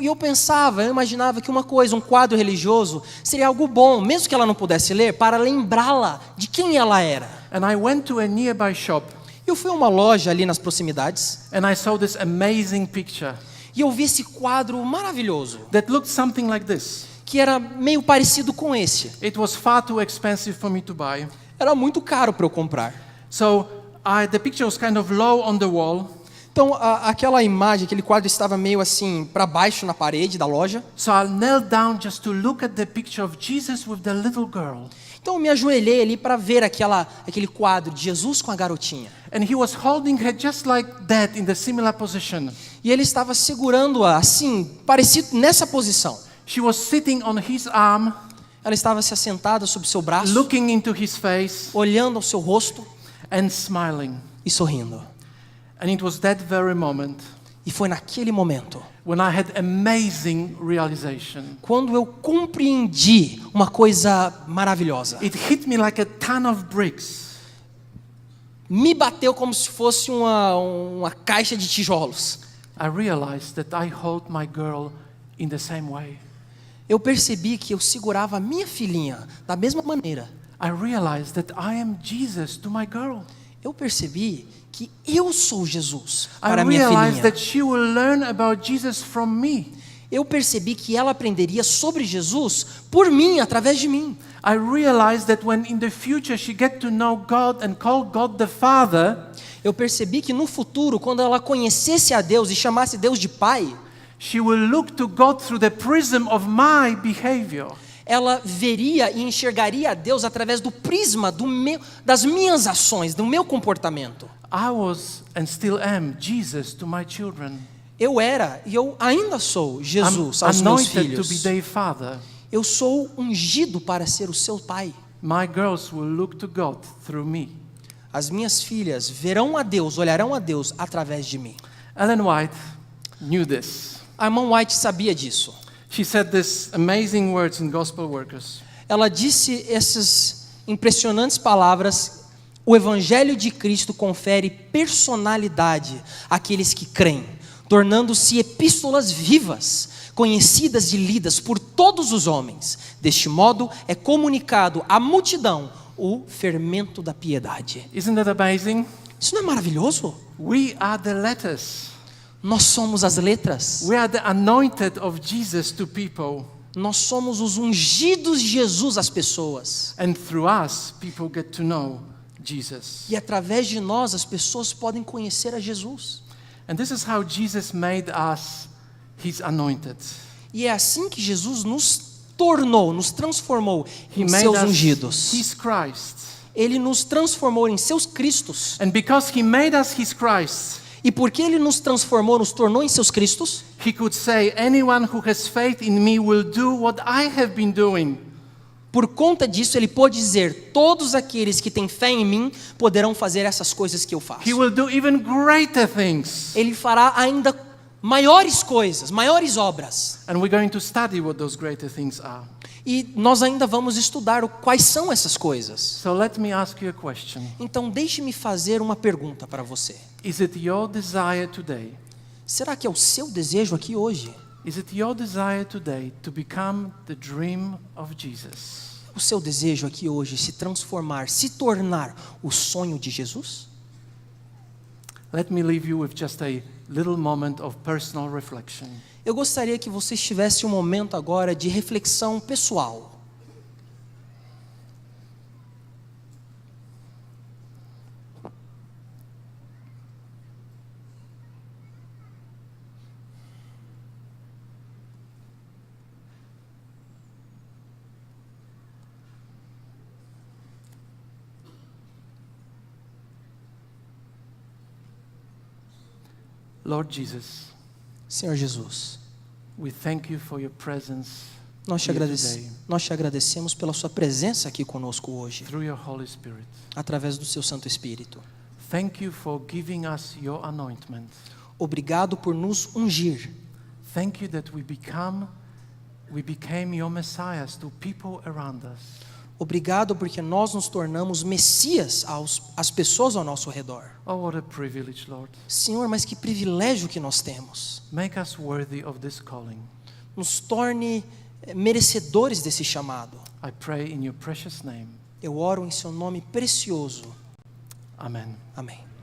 imaginava que um quadro religioso, seria algo bom, mesmo que ela não pudesse ler, para lembrá-la de quem ela era. And I went to a nearby shop, Eu fui a uma loja ali nas proximidades and I saw this amazing picture e eu vi esse quadro maravilhoso, that looked something like this. que era meio parecido com esse. It was far too expensive for me to buy. Era muito caro para eu comprar. So the picture was kind of low on the wall. Então, aquela imagem, aquele quadro estava meio assim para baixo na parede da loja. So I knelt down just to look at the picture of Jesus with the little girl. Então eu me ajoelhei ali para ver aquele quadro de Jesus com a garotinha. And he was holding her just like that in the similar position. E ele estava segurando-a assim, parecido nessa posição. She was sitting on his arm, Ela estava se assentada sobre seu braço, looking into his face olhando ao seu rosto and smiling. e sorrindo. And it was that very moment E foi naquele momento, when I had amazing realization. quando eu compreendi uma coisa maravilhosa. It hit me like a ton of bricks. Me bateu como se fosse uma caixa de tijolos. I realized that I hold my girl in the same way. Eu percebi que eu segurava a minha filhinha da mesma maneira. I realized that I am Jesus to my girl. Eu percebi que eu sou Jesus I para a minha realized filhinha. that she will learn about Jesus from me. Eu percebi que ela aprenderia sobre Jesus por mim, através de mim. I realized that when in the future she get to know God and call God the Father, Eu percebi que no futuro, quando ela conhecesse a Deus e chamasse Deus de Pai, she will look to God through the prism of my behavior. ela veria e enxergaria a Deus através do prisma das minhas ações, do meu comportamento. I was and still am Jesus to my children. Eu era e eu ainda sou Jesus I'm aos meus anointed to be filhos. their father. Eu sou ungido para ser o seu pai. My girls will look to God through me. As minhas filhas verão a Deus, olharão a Deus através de mim. Ellen White knew this. A irmã White sabia disso. She said these amazing words in Gospel Workers. Ela disse essas impressionantes palavras: o Evangelho de Cristo confere personalidade àqueles que creem, tornando-se epístolas vivas, conhecidas e lidas por todos os homens. Deste modo é comunicado à multidão o fermento da piedade. Isn't that amazing? Isso não é maravilhoso? We are the letters. Nós somos as letras. We are the anointed of Jesus to people. Nós somos os ungidos de Jesus às pessoas. And through us, people get to know Jesus. E através de nós as pessoas podem conhecer a Jesus. And this is how Jesus made us his anointed. E é assim que Jesus nos tornou, nos transformou He em made seus us ungidos. his Christ. Ele nos transformou em seus Cristos. And because he made us his Christ, E porque Ele nos transformou, nos tornou em seus Cristos, he could say, anyone who has faith in me will do what I have been doing. por conta disso Ele pôde dizer, todos aqueles que têm fé em mim poderão fazer essas coisas que eu faço. He will do even greater things. Ele fará ainda maiores coisas, maiores obras. And we're going to study what those greater things are. E nós ainda vamos estudar quais são essas coisas. So let me ask you a question. Então deixe-me fazer uma pergunta para você. Is it your desire today? Será que é o seu desejo aqui hoje? Is it your desire today to become the dream of Jesus? O seu desejo aqui hoje se transformar, se tornar o sonho de Jesus? Let me leave you with just a little moment of personal reflection. Eu gostaria que você tivesse um momento agora de reflexão pessoal. Lord Jesus, Senhor Jesus, we thank you for your presence nós te here today agradecemos pela sua presença aqui conosco hoje, through your Holy Spirit. através do seu Santo Espírito. Thank you for giving us your anointment. Obrigado por nos ungir. Thank you that we became your messiahs to people around us. Obrigado porque nós nos tornamos Messias às pessoas ao nosso redor. Oh, what a privilege, Lord. Senhor, mas que privilégio que nós temos. Make us worthy of this calling. Nos torne merecedores desse chamado. I pray in your precious name. Eu oro em seu nome precioso. Amen. Amém.